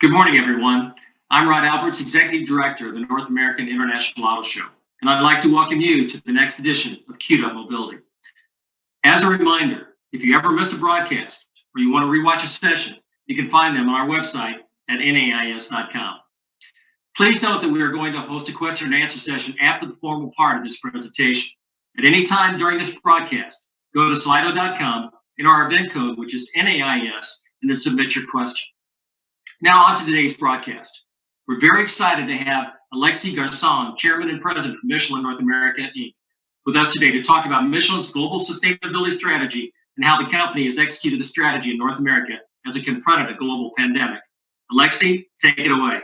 Good morning, everyone. I'm Rod Alberts, Executive Director of the North American International Auto Show, and I'd like to welcome you to the next edition of Queued Up Mobility. As a reminder, if you ever miss a broadcast or you want to rewatch a session, you can find them on our website at NAIS.com. Please note that we are going to host a question and answer session after the formal part of this presentation. At any time during this broadcast, go to Slido.com, enter our event code, which is NAIS, and then submit your question. Now on to today's broadcast. We're very excited to have Alexis Garçon, Chairman and President of Michelin North America, Inc., with us today to talk about Michelin's global sustainability strategy and how the company has executed the strategy in North America as it confronted a global pandemic. Alexis, take it away.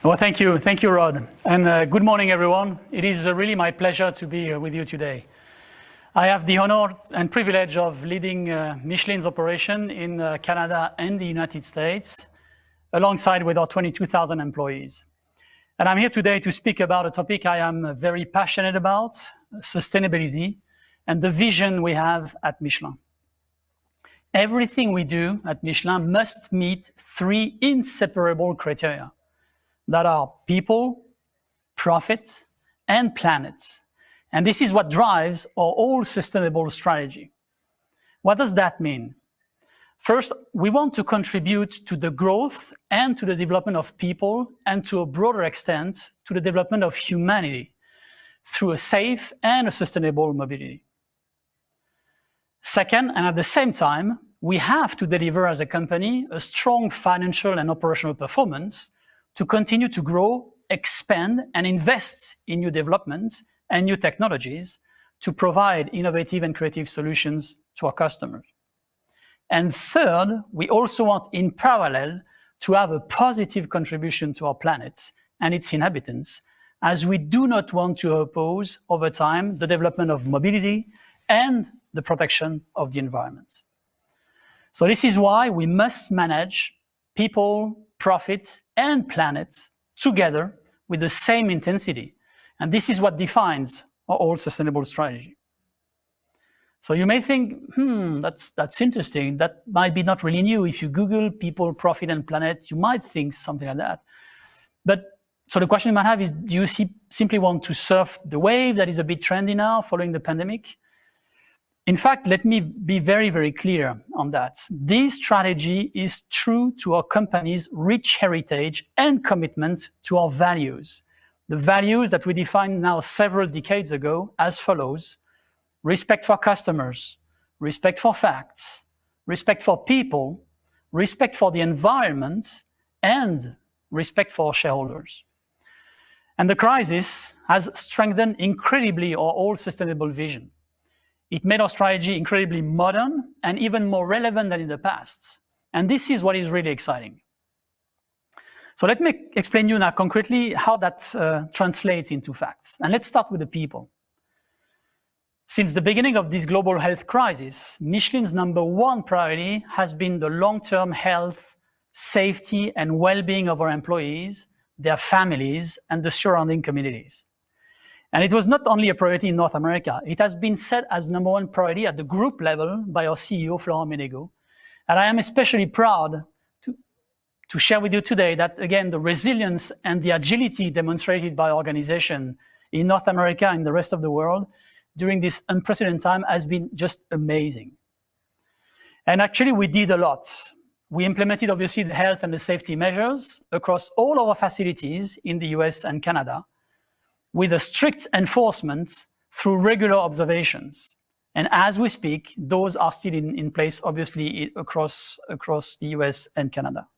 Well, thank you, Rod, and good morning, everyone. It is really my pleasure to be with you today. I have the honor and privilege of leading Michelin's operation in Canada and the United States, alongside with our 22,000 employees. And I'm here today to speak about a topic I am very passionate about, sustainability, and the vision we have at Michelin. Everything we do at Michelin must meet three inseparable criteria that are people, profit, and planet. And this is what drives our all sustainable strategy. What does that mean? First, we want to contribute to the growth and to the development of people, and to a broader extent, to the development of humanity through a safe and a sustainable mobility. Second, and at the same time, we have to deliver as a company a strong financial and operational performance to continue to grow, expand, and invest in new developments and new technologies to provide innovative and creative solutions to our customers. And third, we also want in parallel to have a positive contribution to our planet and its inhabitants, as we do not want to oppose over time the development of mobility and the protection of the environment. So this is why we must manage people, profit, and planet together with the same intensity. And this is what defines our all sustainable strategy. So you may think, that's interesting. That might be not really new. If you Google people, profit, and planet, you might think something like that. But so the question you might have is, do you simply want to surf the wave that is a bit trendy now following the pandemic? In fact, let me be very, very clear on that. This strategy is true to our company's rich heritage and commitment to our values. The values that we defined now several decades ago as follows: respect for customers, respect for facts, respect for people, respect for the environment, and respect for shareholders. And the crisis has strengthened incredibly our all sustainable vision. It made our strategy incredibly modern and even more relevant than in the past. And this is what is really exciting. So let me explain you now concretely how that translates into facts. And let's start with the people. Since the beginning of this global health crisis, Michelin's number one priority has been the long-term health, safety, and well-being of our employees, their families, and the surrounding communities. And it was not only a priority in North America, it has been set as number one priority at the group level by our CEO, Florent Menegaux. And I am especially proud to share with you today that, again, the resilience and the agility demonstrated by our organization in North America and the rest of the world during this unprecedented time has been just amazing. And actually, we did a lot. We implemented, obviously, the health and the safety measures across all our facilities in the US and Canada, with a strict enforcement through regular observations. And as we speak, those are still in place, obviously, across the US and Canada.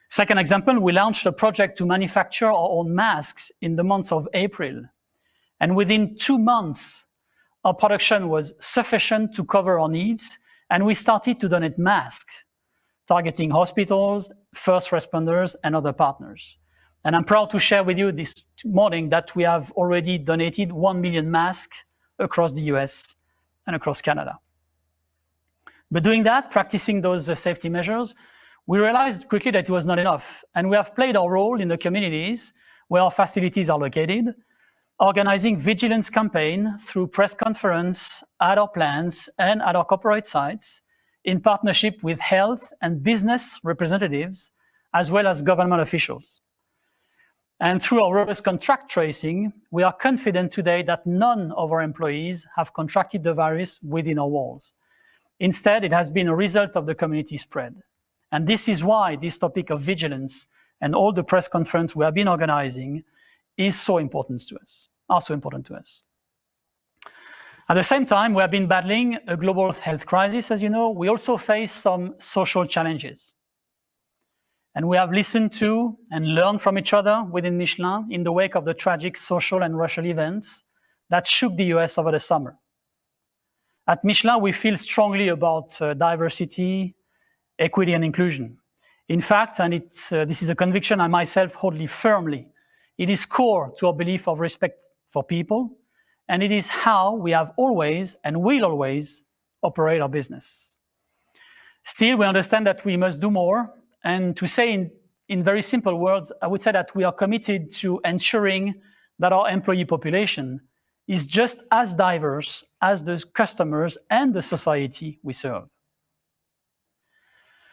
Second example, we launched a project to manufacture our own masks in the month of April. And within 2 months, our production was sufficient to cover our needs, and we started to donate masks, targeting hospitals, first responders, and other partners. And I'm proud to share with you this morning that we have already donated 1 million masks across the US and across Canada. But doing that, practicing those safety measures, we realized quickly that it was not enough. And we have played our role in the communities where our facilities are located, organizing vigilance campaign through press conference at our plants and at our corporate sites, in partnership with health and business representatives, as well as government officials. And through our robust contact tracing, we are confident today that none of our employees have contracted the virus within our walls. Instead, it has been a result of the community spread. And this is why this topic of vigilance and all the press conference we have been organizing is so important to us, are so important to us. At the same time, we have been battling a global health crisis, as you know. We also face some social challenges. And we have listened to and learned from each other within Michelin in the wake of the tragic social and racial events that shook the US over the summer. At Michelin, we feel strongly about diversity, equity, and inclusion. In fact, and this is a conviction I myself hold firmly, it is core to our belief of respect for people, and it is how we have always and will always operate our business. Still, we understand that we must do more, and to say in very simple words, I would say that we are committed to ensuring that our employee population is just as diverse as the customers and the society we serve.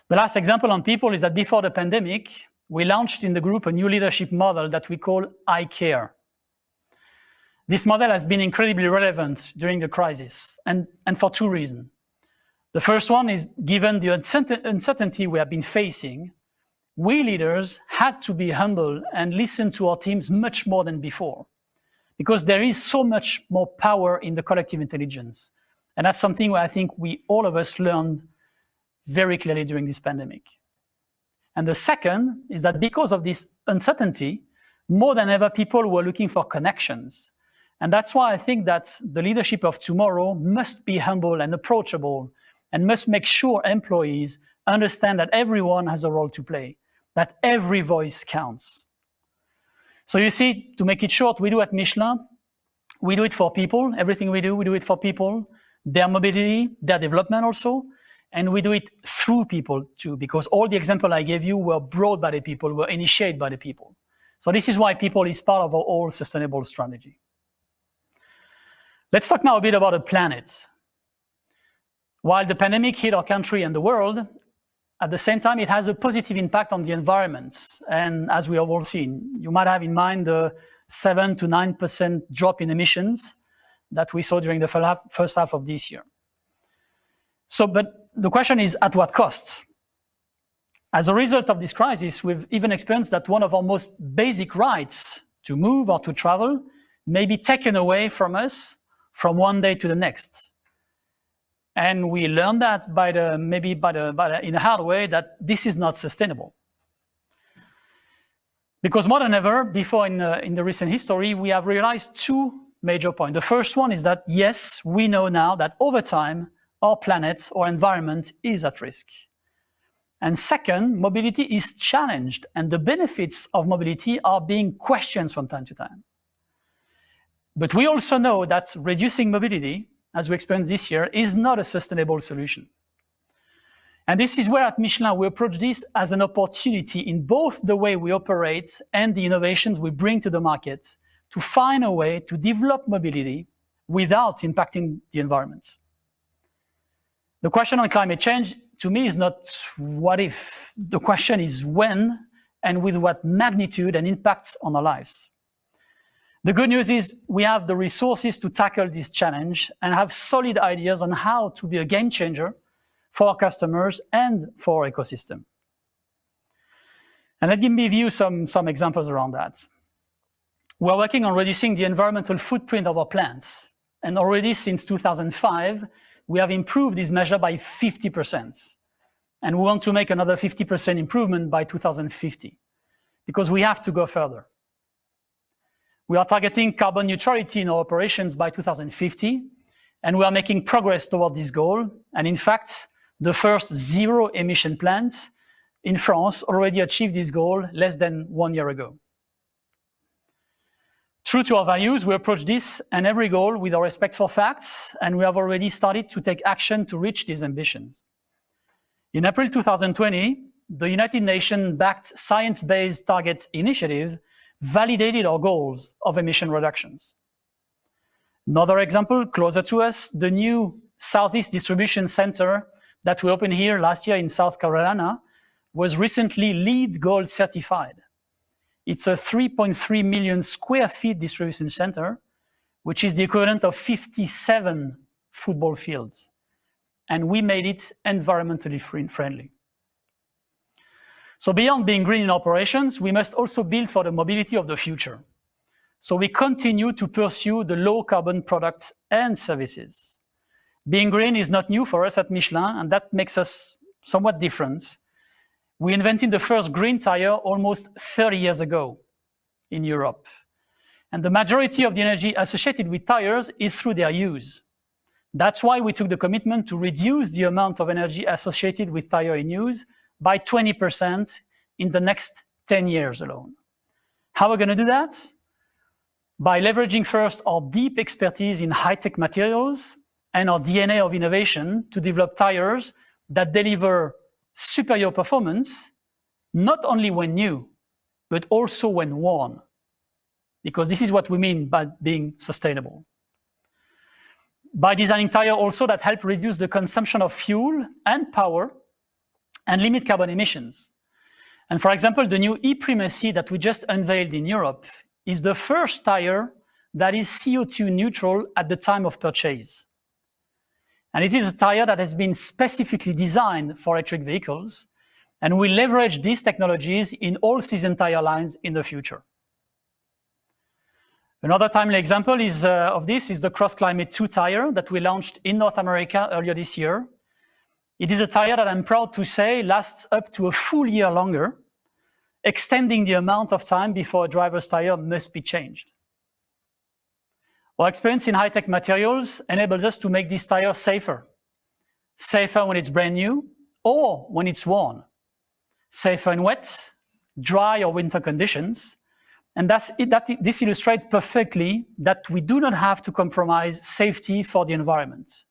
The last example on people is that before the pandemic, we launched in the group a new leadership model that we call I Care. This model has been incredibly relevant during the crisis, and for two reasons. The first one is, given the uncertainty we have been facing, we leaders had to be humble and listen to our teams much more than before, because there is so much more power in the collective intelligence. And that's something where I think all of us learned very clearly during this pandemic. And the second is that because of this uncertainty, more than ever, people were looking for connections. And that's why I think that the leadership of tomorrow must be humble and approachable, and must make sure employees understand that everyone has a role to play, that every voice counts. So you see, to make it short, we do at Michelin, we do it for people. Everything we do it for people, their mobility, their development also, and we do it through people too, because all the examples I gave you were brought by the people, were initiated by the people. So this is why people is part of our whole sustainable strategy. Let's talk now a bit about the planet. While the pandemic hit our country and the world, at the same time, it has a positive impact on the environment. And as we have all seen, you might have in mind the 7 to 9% drop in emissions that we saw during the first half of this year. So, but the question is, at what cost? As a result of this crisis, we've even experienced that one of our most basic rights to move or to travel may be taken away from us from one day to the next. And we learned that in a hard way, that this is not sustainable. Because more than ever before in the recent history, we have realized two major points. The first one is that, yes, we know now that over time, our planet or environment is at risk. And second, mobility is challenged, and the benefits of mobility are being questioned from time to time. But we also know that reducing mobility, as we experienced this year, is not a sustainable solution. And this is where at Michelin we approach this as an opportunity in both the way we operate and the innovations we bring to the market to find a way to develop mobility without impacting the environment. The question on climate change, to me, is not what if. The question is when and with what magnitude and impact on our lives. The good news is we have the resources to tackle this challenge and have solid ideas on how to be a game changer for our customers and for our ecosystem. And let me give you some examples around that. We're working on reducing the environmental footprint of our plants. And already since 2005, we have improved this measure by 50%. And we want to make another 50% improvement by 2050, because we have to go further. We are targeting carbon neutrality in our operations by 2050, and we are making progress toward this goal. And in fact, the first zero emission plant in France already achieved this goal less than 1 year ago. True to our values, we approach this and every goal with our respect for facts, and we have already started to take action to reach these ambitions. In April 2020, the United Nations-backed Science-Based Targets Initiative validated our goals of emission reductions. Another example, closer to us, the new Southeast Distribution Center that we opened here last year in South Carolina was recently LEED Gold certified. It's a 3.3 million square feet distribution center, which is the equivalent of 57 football fields. And we made it environmentally friendly. So beyond being green in operations, we must also build for the mobility of the future. So we continue to pursue the low carbon products and services. Being green is not new for us at Michelin, and that makes us somewhat different. We invented the first green tire almost 30 years ago in Europe. And the majority of the energy associated with tires is through their use. That's why we took the commitment to reduce the amount of energy associated with tire in use by 20% in the next 10 years alone. How are we going to do that? By leveraging first our deep expertise in high-tech materials and our DNA of innovation to develop tires that deliver superior performance, not only when new, but also when worn. Because this is what we mean by being sustainable. By designing tires also that help reduce the consumption of fuel and power and limit carbon emissions. And for example, the new e-Primacy that we just unveiled in Europe is the first tire that is CO2 neutral at the time of purchase. And it is a tire that has been specifically designed for electric vehicles, and we leverage these technologies in all season tire lines in the future. Another timely example of this is the Cross Climate 2 tire that we launched in North America earlier this year. It is a tire that I'm proud to say lasts up to a full year longer, extending the amount of time before a driver's tire must be changed. Our experience in high-tech materials enables us to make this tire safer. Safer when it's brand new or when it's worn. Safer in wet, dry or winter conditions. And this illustrates perfectly that we do not have to compromise safety for the environment.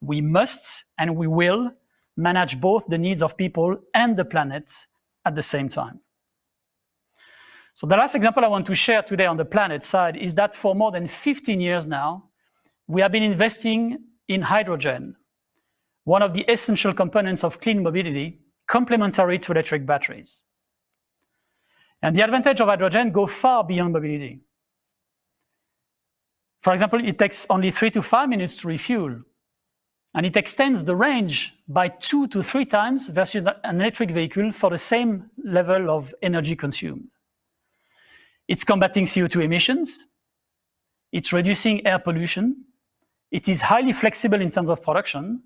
We must and we will manage both the needs of people and the planet at the same time. So the last example I want to share today on the planet side is that for more than 15 years now, we have been investing in hydrogen, one of the essential components of clean mobility, complementary to electric batteries. And the advantage of hydrogen go far beyond mobility. For example, it takes only 3 to 5 minutes to refuel, and it extends the range by 2 to 3 times versus an electric vehicle for the same level of energy consumed. It's combating CO2 emissions, it's reducing air pollution, it is highly flexible in terms of production,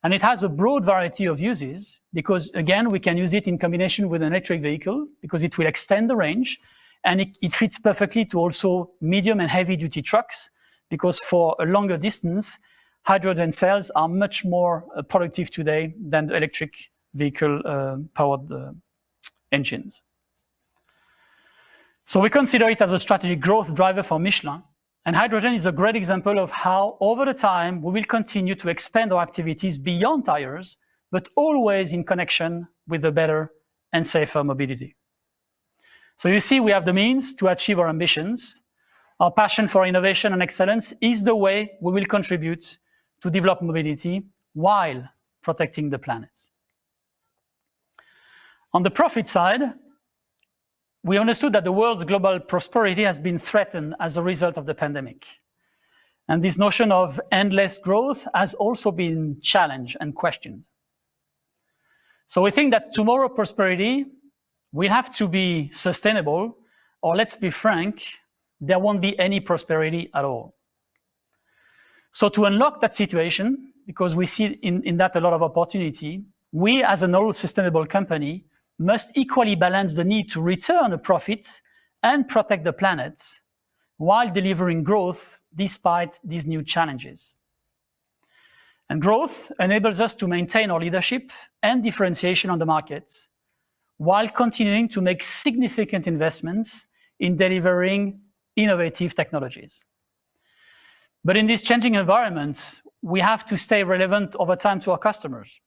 and it has a broad variety of uses because, again, we can use it in combination with an electric vehicle because it will extend the range, and it fits perfectly to also medium and heavy-duty trucks because for a longer distance, hydrogen cells are much more productive today than the electric vehicle-powered engines. So we consider it as a strategic growth driver for Michelin, and hydrogen is a great example of how, over the time, we will continue to expand our activities beyond tires, but always in connection with a better and safer mobility. So you see, we have the means to achieve our ambitions. Our passion for innovation and excellence is the way we will contribute to develop mobility while protecting the planet. On the profit side, we understood that the world's global prosperity has been threatened as a result of the pandemic. And this notion of endless growth has also been challenged and questioned. So we think that tomorrow's prosperity will have to be sustainable, or let's be frank, there won't be any prosperity at all. So to unlock that situation, because we see in that a lot of opportunity, we as an all sustainable company must equally balance the need to return a profit and protect the planet while delivering growth despite these new challenges. And growth enables us to maintain our leadership and differentiation on the market while continuing to make significant investments in delivering innovative technologies. But in these changing environments, we have to stay relevant over time to our customers.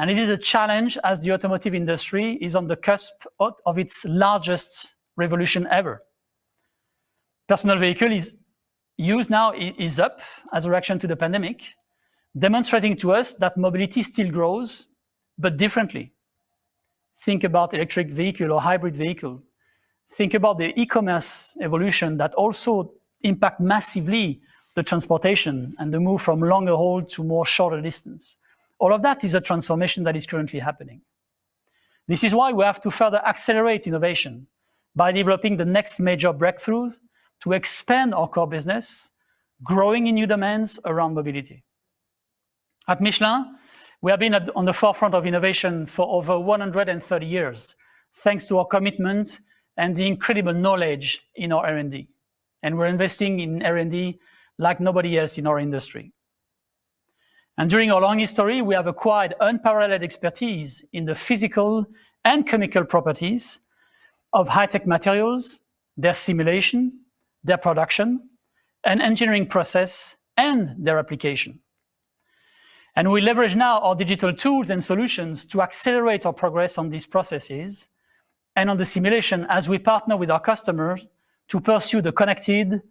And it is a challenge as the automotive industry is on the cusp of its largest revolution ever. Personal vehicle use now is up as a reaction to the pandemic, demonstrating to us that mobility still grows, but differently. Think about electric vehicle or hybrid vehicle. Think about the e-commerce evolution that also impact massively the transportation and the move from longer haul to more shorter distance. All of that is a transformation that is currently happening. This is why we have to further accelerate innovation by developing the next major breakthrough to expand our core business, growing in new domains around mobility. At Michelin, we have been on the forefront of innovation for over 130 years, thanks to our commitment and the incredible knowledge in our R&D. And we're investing in R&D like nobody else in our industry. And during our long history, we have acquired unparalleled expertise in the physical and chemical properties of high-tech materials, their simulation, their production, and engineering process, and their application. And we leverage now our digital tools and solutions to accelerate our progress on these processes and on the simulation as we partner with our customers to pursue the connected,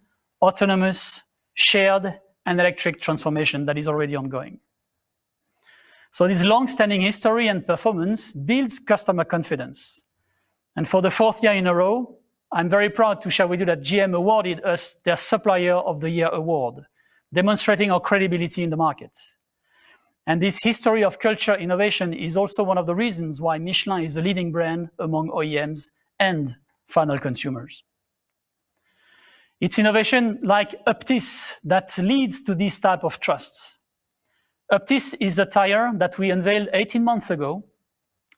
autonomous, shared, and electric transformation that is already ongoing. So this long-standing history and performance builds customer confidence. And for the 4th year in a row, I'm very proud to share with you that GM awarded us their Supplier of the Year award, demonstrating our credibility in the market. And this history of culture innovation is also one of the reasons why Michelin is a leading brand among OEMs and final consumers. It's innovation like Uptis that leads to this type of trust. Uptis is a tire that we unveiled 18 months ago.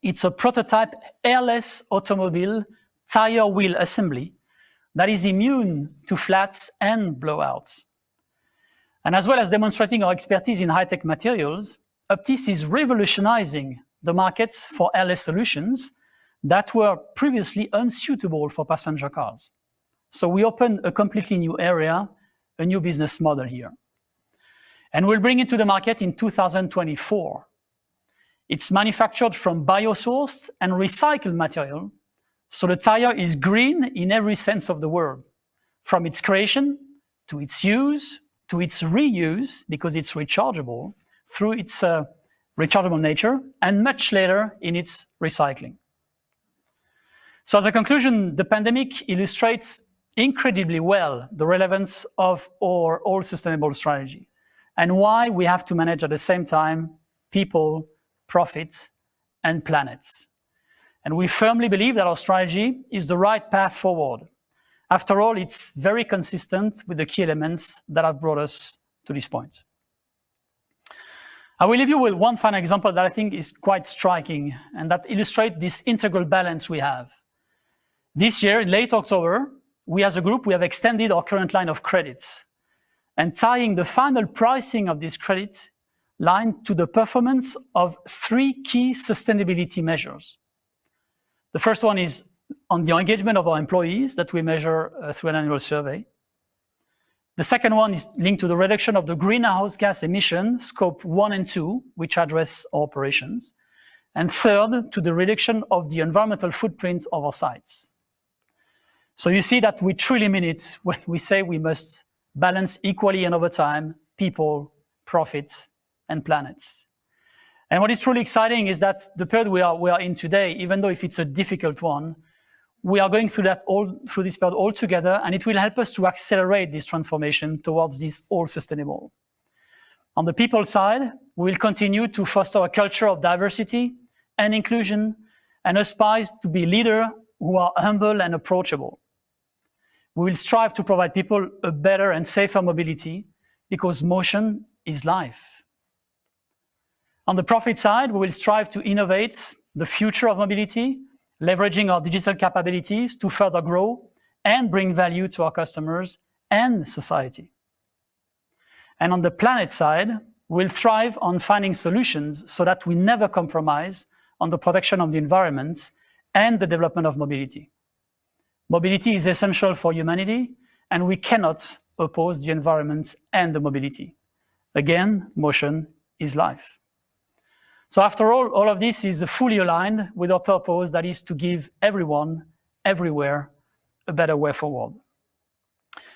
It's a prototype airless automobile tire wheel assembly that is immune to flats and blowouts. And as well as demonstrating our expertise in high-tech materials, Uptis is revolutionizing the markets for airless solutions that were previously unsuitable for passenger cars. So we opened a completely new area, a new business model here. And we'll bring it to the market in 2024. It's manufactured from biosourced and recycled material, so the tire is green in every sense of the word, from its creation to its use to its reuse, because it's rechargeable, through its rechargeable nature, and much later in its recycling. So as a conclusion, the pandemic illustrates incredibly well the relevance of our all sustainable strategy and why we have to manage at the same time people, profit, and planet. And we firmly believe that our strategy is the right path forward. After all, it's very consistent with the key elements that have brought us to this point. I will leave you with one final example that I think is quite striking and that illustrates this integral balance we have. This year, in late October, we as a group, we have extended our current line of credits and tying the final pricing of this credit line to the performance of 3 key sustainability measures. The first one is on the engagement of our employees that we measure through an annual survey. The second one is linked to the reduction of the greenhouse gas emission, scope 1 and 2, which address our operations. And third, to the reduction of the environmental footprint of our sites. So you see that we truly mean it when we say we must balance equally and over time people, profit, and planets. And what is truly exciting is that the period we are in today, even though if it's a difficult one, we are going through this period all together, and it will help us to accelerate this transformation towards this all sustainable. On the people side, we will continue to foster a culture of diversity and inclusion and aspire to be leaders who are humble and approachable. We will strive to provide people a better and safer mobility because motion is life. On the profit side, we will strive to innovate the future of mobility, leveraging our digital capabilities to further grow and bring value to our customers and society. And on the planet side, we'll thrive on finding solutions so that we never compromise on the protection of the environment and the development of mobility. Mobility is essential for humanity, and we cannot oppose the environment and the mobility. Again, motion is life. So after all of this is fully aligned with our purpose, that is to give everyone, everywhere, a better way forward.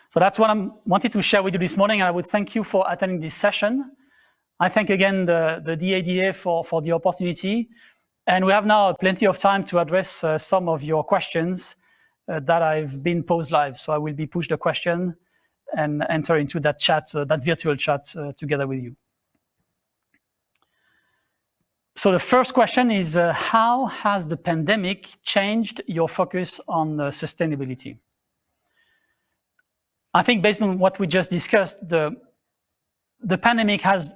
So that's what I wanted to share with you this morning, and I would thank you for attending this session. I thank again the DADA for the opportunity. And we have now plenty of time to address some of your questions that I've been posed live. So I will be pushed a question and enter into that chat, that virtual chat together with you. So the first question is, how has the pandemic changed your focus on sustainability? I think based on what we just discussed, the pandemic has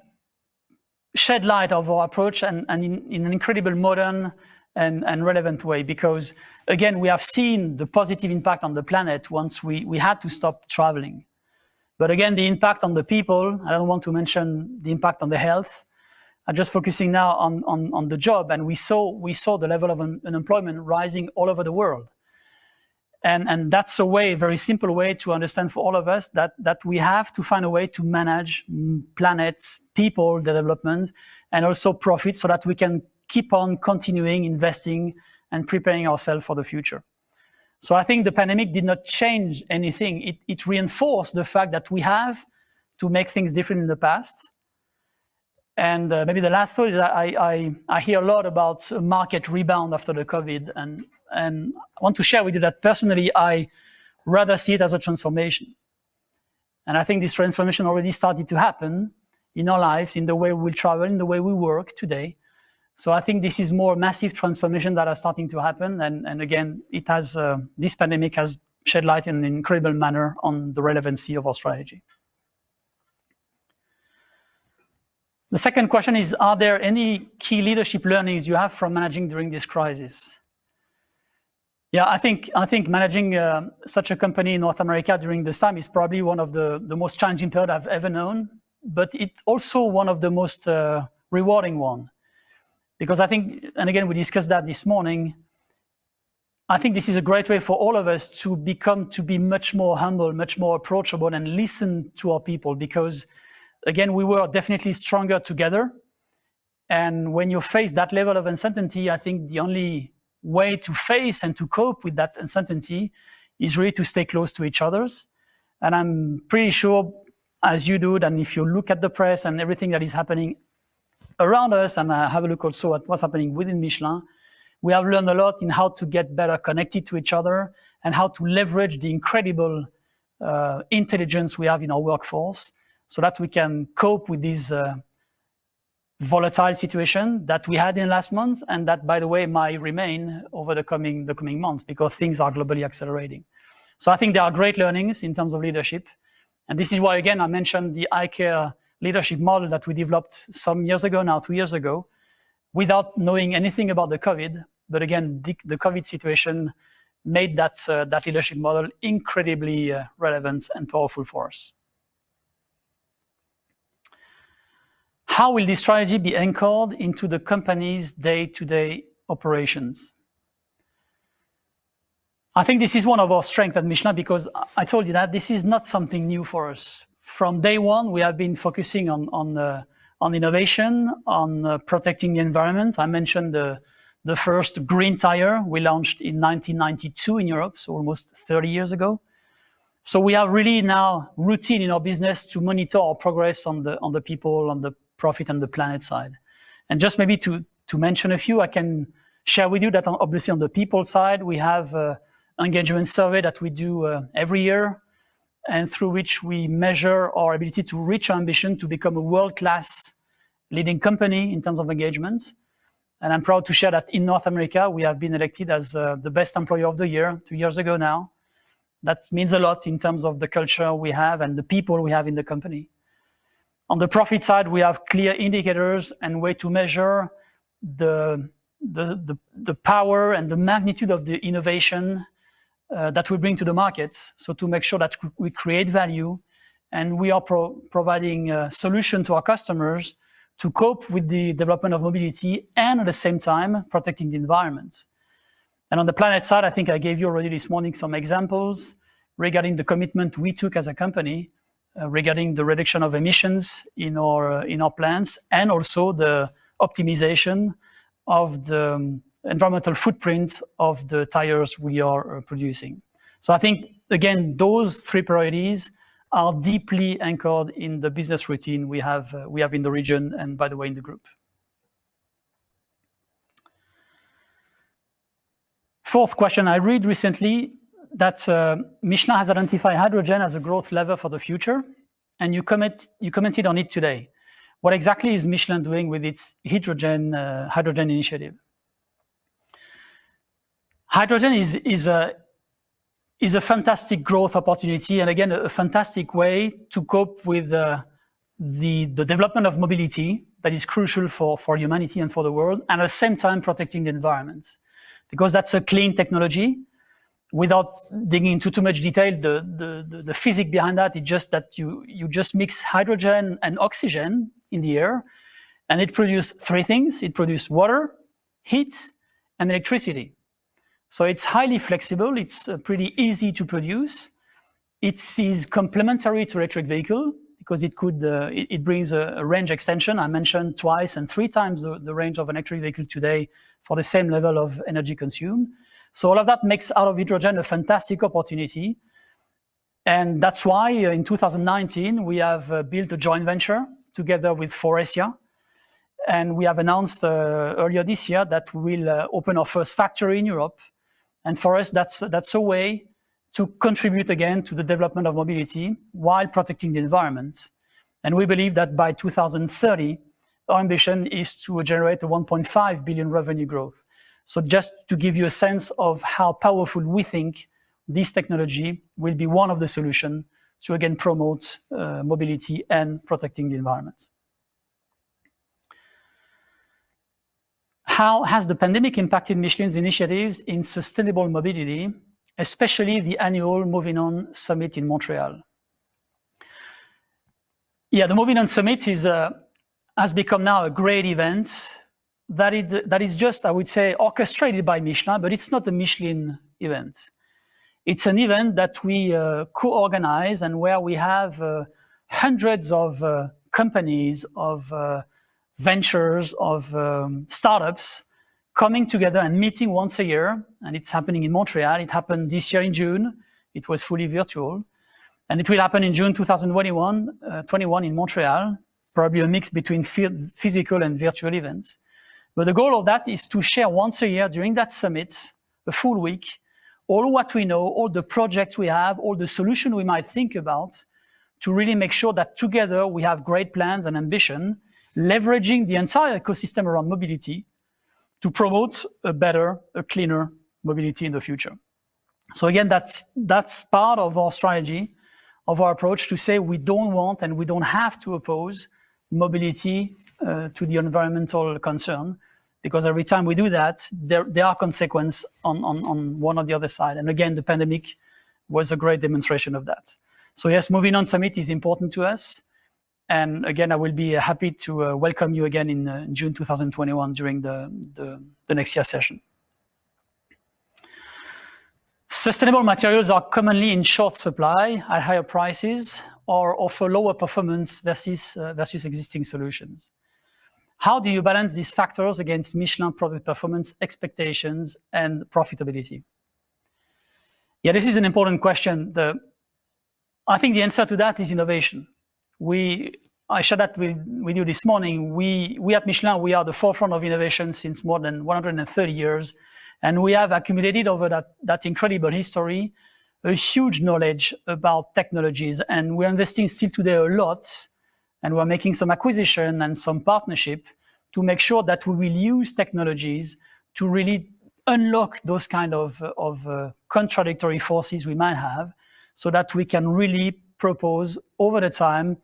shed light of our approach and in an incredible modern and relevant way, because again, we have seen the positive impact on the planet once we had to stop traveling. But again, the impact on the people, I don't want to mention the impact on the health. I'm just focusing now on the job, and we saw the level of unemployment rising all over the world. And that's a way, a very simple way to understand for all of us that we have to find a way to manage planets, people, development, and also profit, so that we can keep on continuing investing and preparing ourselves for the future. So I think the pandemic did not change anything. It reinforced the fact that we have to make things different in the past. And maybe the last thought is I hear a lot about a market rebound after the COVID, and I want to share with you that personally, I rather see it as a transformation. And I think this transformation already started to happen in our lives, in the way we travel, in the way we work today. So I think this is more massive transformation that are starting to happen. And again, it has this pandemic has shed light in an incredible manner on the relevancy of our strategy. The second question is, are there any key leadership learnings you have from managing during this crisis? Yeah, I think managing such a company in North America during this time is probably one of the most challenging period I've ever known, but it's also one of the most rewarding one. Because I think, and again, we discussed that this morning, I think this is a great way for all of us to be much more humble, much more approachable, and listen to our people, because again, we were definitely stronger together. And when you face that level of uncertainty, I think the only way to face and to cope with that uncertainty is really to stay close to each other. And I'm pretty sure, as you do, and if you look at the press and everything that is happening around us, and have a look also at what's happening within Michelin, we have learned a lot in how to get better connected to each other and how to leverage the incredible intelligence we have in our workforce, so that we can cope with this volatile situation that we had in the last month, and that, by the way, might remain over the coming months, because things are globally accelerating. So I think there are great learnings in terms of leadership. And this is why, again, I mentioned the iCare leadership model that we developed some years ago now, 2 years ago, without knowing anything about the COVID. But again, the COVID situation made that leadership model incredibly relevant and powerful for us. How will this strategy be anchored into the company's day-to-day operations? I think this is one of our strengths at Michelin, because I told you that this is not something new for us. From day one, we have been focusing on innovation, on protecting the environment. I mentioned the first green tire we launched in 1992 in Europe, so almost 30 years ago. So we are really now routine in our business to monitor our progress on the people, on the profit and the planet side. And just maybe to mention a few, I can share with you that obviously on the people side, we have an engagement survey that we do every year, and through which we measure our ability to reach our ambition to become a world-class leading company in terms of engagement. And I'm proud to share that in North America, we have been elected as the best employer of the year 2 years ago now. That means a lot in terms of the culture we have and the people we have in the company. On the profit side, we have clear indicators and way to measure the power and the magnitude of the innovation that we bring to the markets. So to make sure that we create value, and we are providing a solution to our customers to cope with the development of mobility, and at the same time protecting the environment. And on the planet side, I think I gave you already this morning some examples regarding the commitment we took as a company regarding the reduction of emissions in our plants, and also the optimization of the environmental footprint of the tires we are producing. So I think, again, those three priorities are deeply anchored in the business routine we have in the region and, by the way, in the group. Fourth question, I read recently that Michelin has identified hydrogen as a growth lever for the future, and you commented on it today. What exactly is Michelin doing with its hydrogen initiative? Hydrogen is a fantastic growth opportunity, and again, a fantastic way to cope with the development of mobility that is crucial for humanity and for the world, and at the same time protecting the environment. Because that's a clean technology. Without digging into too much detail, the physics behind that is just that you just mix hydrogen and oxygen in the air, and it produces three things. It produces water, heat, and electricity. So it's highly flexible. It's pretty easy to produce. It is complementary to electric vehicle because it brings a range extension. I mentioned twice and three times the range of an electric vehicle today for the same level of energy consumed. So all of that makes out of hydrogen a fantastic opportunity. And that's why in 2019, we have built a joint venture together with Faurecia. And we have announced earlier this year that we will open our first factory in Europe. And for us, that's a way to contribute again to the development of mobility while protecting the environment. And we believe that by 2030, our ambition is to generate a 1.5 billion revenue growth. So just to give you a sense of how powerful we think this technology will be one of the solutions to again promote mobility and protecting the environment. How has the pandemic impacted Michelin's initiatives in sustainable mobility, especially the annual Moving On Summit in Montreal? Yeah, the Moving On Summit has become now a great event that is just, I would say, orchestrated by Michelin, but it's not a Michelin event. It's an event that we co-organize and where we have hundreds of companies, of ventures, of startups coming together and meeting once a year. And it's happening in Montreal. It happened this year in June. It was fully virtual. And it will happen in June 2021 in Montreal, probably a mix between physical and virtual events. But the goal of that is to share once a year during that summit, a full week, all what we know, all the projects we have, all the solutions we might think about, to really make sure that together we have great plans and ambition, leveraging the entire ecosystem around mobility to promote a better, a cleaner mobility in the future. So again, that's part of our strategy, of our approach to say we don't want and we don't have to oppose mobility to the environmental concern, because every time we do that, there are consequences on one or the other side. And again, the pandemic was a great demonstration of that. So yes, Moving On Summit is important to us. And again, I will be happy to welcome you again in June 2021 during the next year session. Sustainable materials are commonly in short supply at higher prices or offer lower performance versus existing solutions. How do you balance these factors against Michelin product performance expectations and profitability? Yeah, this is an important question. I think the answer to that is innovation. I shared that with you this morning. We at Michelin, we are the forefront of innovation since more than 130 years. And we have accumulated over that incredible history a huge knowledge about technologies. And we're investing still today a lot. And we're making some acquisition and some partnership to make sure that we will use technologies to really unlock those kind of contradictory forces we might have, so that we can really propose over the time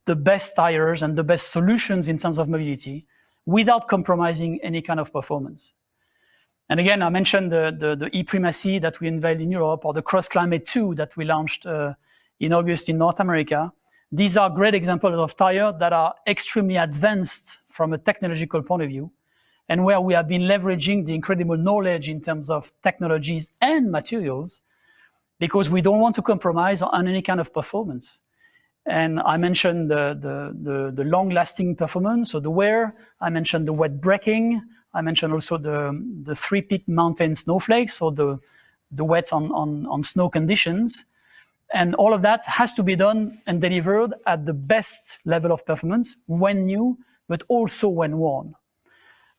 the best tires and the best solutions in terms of mobility without compromising any kind of performance. And again, I mentioned the e-Primacy that we unveiled in Europe, or the Cross Climate 2 that we launched in August in North America. These are great examples of tires that are extremely advanced from a technological point of view, and where we have been leveraging the incredible knowledge in terms of technologies and materials, because we don't want to compromise on any kind of performance. And I mentioned the long-lasting performance, so the wear. I mentioned the wet braking. I mentioned also the three-peak mountain snowflakes, or the wet on snow conditions. And all of that has to be done and delivered at the best level of performance when new, but also when worn.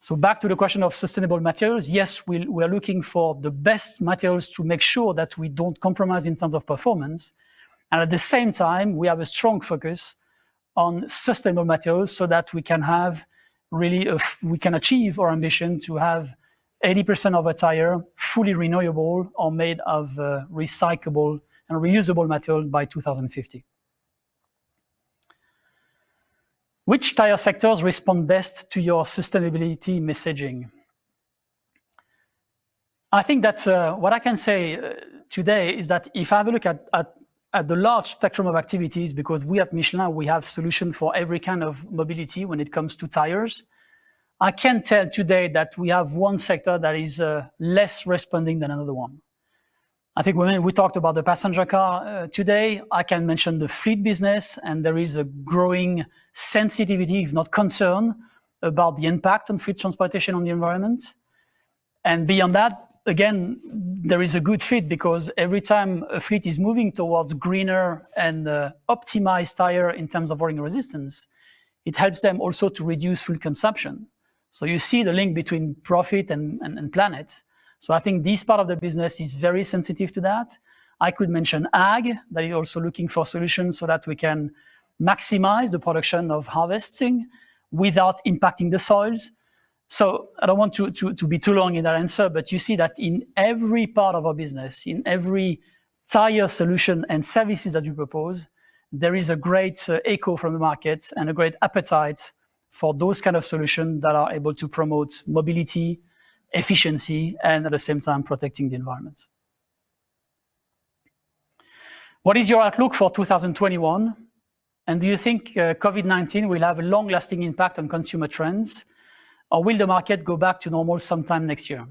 So back to the question of sustainable materials, yes, we're looking for the best materials to make sure that we don't compromise in terms of performance. And at the same time, we have a strong focus on sustainable materials so that we can have we can achieve our ambition to have 80% of a tire fully renewable or made of recyclable and reusable material by 2050. Which tire sectors respond best to your sustainability messaging? I think that what I can say today is that if I have a look at the large spectrum of activities, because we at Michelin, we have solutions for every kind of mobility when it comes to tires, I can tell today that we have one sector that is less responding than another one. I think when we talked about the passenger car today, I can mention the fleet business, and there is a growing sensitivity, if not concern, about the impact on fleet transportation on the environment. And beyond that, again, there is a good fit because every time a fleet is moving towards greener and optimized tire in terms of rolling resistance, it helps them also to reduce fuel consumption. So you see the link between profit and planet. So I think this part of the business is very sensitive to that. I could mention ag, that is also looking for solutions so that we can maximize the production of harvesting without impacting the soils. So I don't want to be too long in that answer, but you see that in every part of our business, in every tire solution and services that you propose, there is a great echo from the market and a great appetite for those kind of solutions that are able to promote mobility, efficiency, and at the same time protecting the environment. What is your outlook for 2021? And do you think COVID-19 will have a long-lasting impact on consumer trends, or will the market go back to normal sometime next year?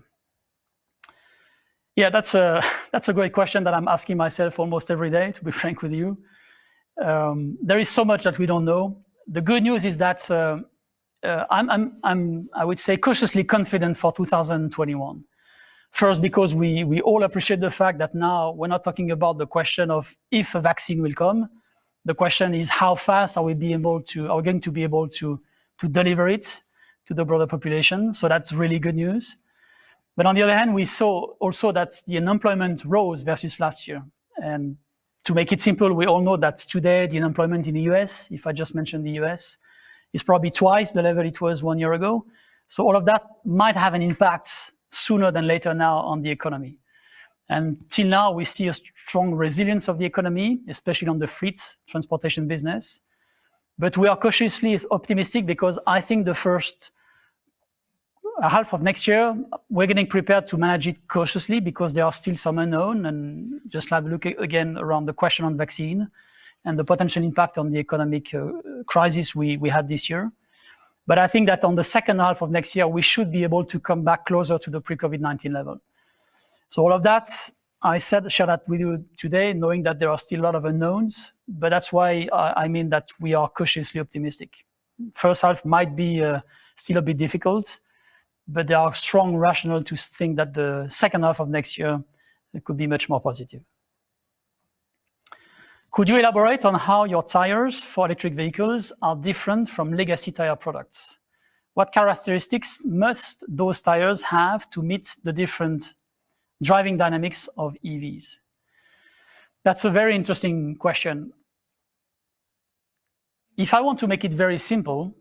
Yeah, that's a great question that I'm asking myself almost every day, to be frank with you. There is so much that we don't know. The good news is that I would say, cautiously confident for 2021. First, because we all appreciate the fact that now we're not talking about the question of if a vaccine will come. The question is how fast are we going to be able to deliver it to the broader population. So that's really good news. But on the other hand, we saw also that the unemployment rose versus last year. And to make it simple, we all know that today the unemployment in the US, if I just mentioned the US, is probably twice the level it was 1 year ago. So all of that might have an impact sooner than later now on the economy. And till now, we see a strong resilience of the economy, especially on the fleet transportation business. But we are cautiously optimistic because I think the first half of next year, we're getting prepared to manage it cautiously because there are still some unknown, and just have a look again around the question on vaccine and the potential impact on the economic crisis we had this year. But I think that on the second half of next year, we should be able to come back closer to the pre-COVID-19 level. So all of that, I share that with you today, knowing that there are still a lot of unknowns, but that's why I mean that we are cautiously optimistic. First half might be still a bit difficult, but there are strong rationale to think that the second half of next year it could be much more positive. Could you elaborate on how your tires for electric vehicles are different from legacy tire products? What characteristics must those tires have to meet the different driving dynamics of EVs? That's a very interesting question. If I want to make it very simple,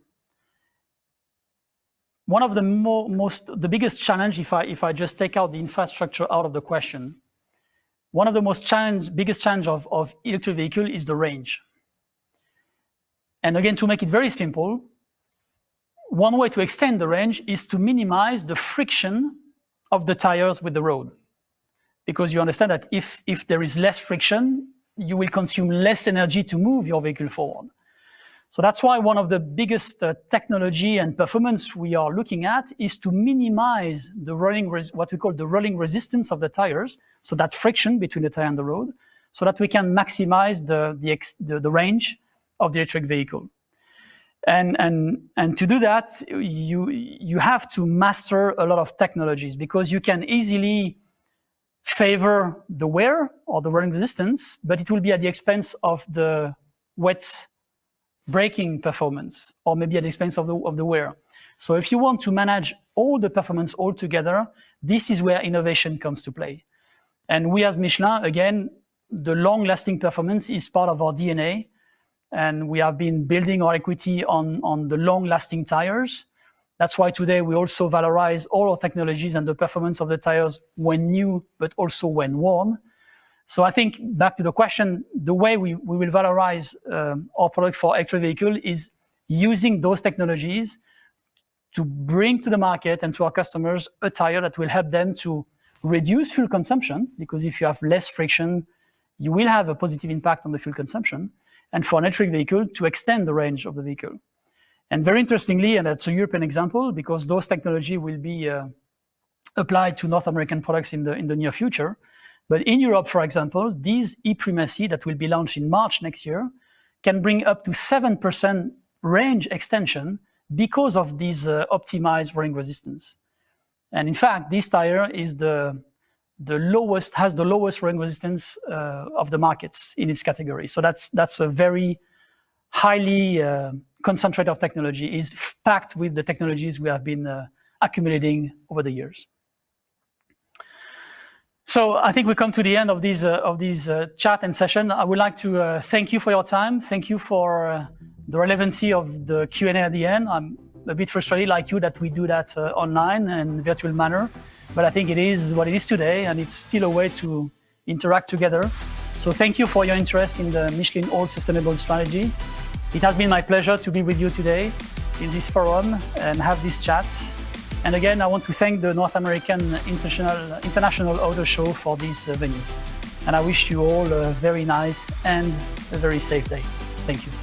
one of the biggest challenge, if I just take out the infrastructure out of the question, one of the biggest challenge of electric vehicle is the range. And again, to make it very simple, one way to extend the range is to minimize the friction of the tires with the road. Because you understand that if there is less friction, you will consume less energy to move your vehicle forward. So that's why one of the biggest technology and performance we are looking at is to minimize the what we call the rolling resistance of the tires, so that friction between the tire and the road, so that we can maximize the range of the electric vehicle. And to do that, you have to master a lot of technologies, because you can easily favor the wear or the wearing resistance, but it will be at the expense of the wet braking performance, or maybe at the expense of the wear. So if you want to manage all the performance all together, this is where innovation comes to play. And we as Michelin, again, the long-lasting performance is part of our DNA, and we have been building our equity on the long-lasting tires. That's why today we also valorize all our technologies and the performance of the tires when new, but also when worn. So I think back to the question, the way we will valorize our product for electric vehicle is using those technologies to bring to the market and to our customers a tire that will help them to reduce fuel consumption, because if you have less friction, you will have a positive impact on the fuel consumption, and for an electric vehicle to extend the range of the vehicle. And very interestingly, and that's a European example, because those technology will be applied to North American products in the near future. But in Europe, for example, these e-Primacy that will be launched in March next year can bring up to 7% range extension because of these optimized wearing resistance. And in fact, this tire is has the lowest wearing resistance of the markets in its category. So that's a very highly concentrated of technology, is packed with the technologies we have been accumulating over the years. So I think we come to the end of these chat and session. I would like to thank you for your time. Thank you for the relevancy of the Q&A at the end. I'm a bit frustrated, like you, that we do that online and virtual manner, but I think it is what it is today, and it's still a way to interact together. So thank you for your interest in the Michelin All Sustainable Strategy. It has been my pleasure to be with you today in this forum and have this chat. And again, I want to thank the North American International Auto Show for this venue. And I wish you all a very nice and a very safe day. Thank you.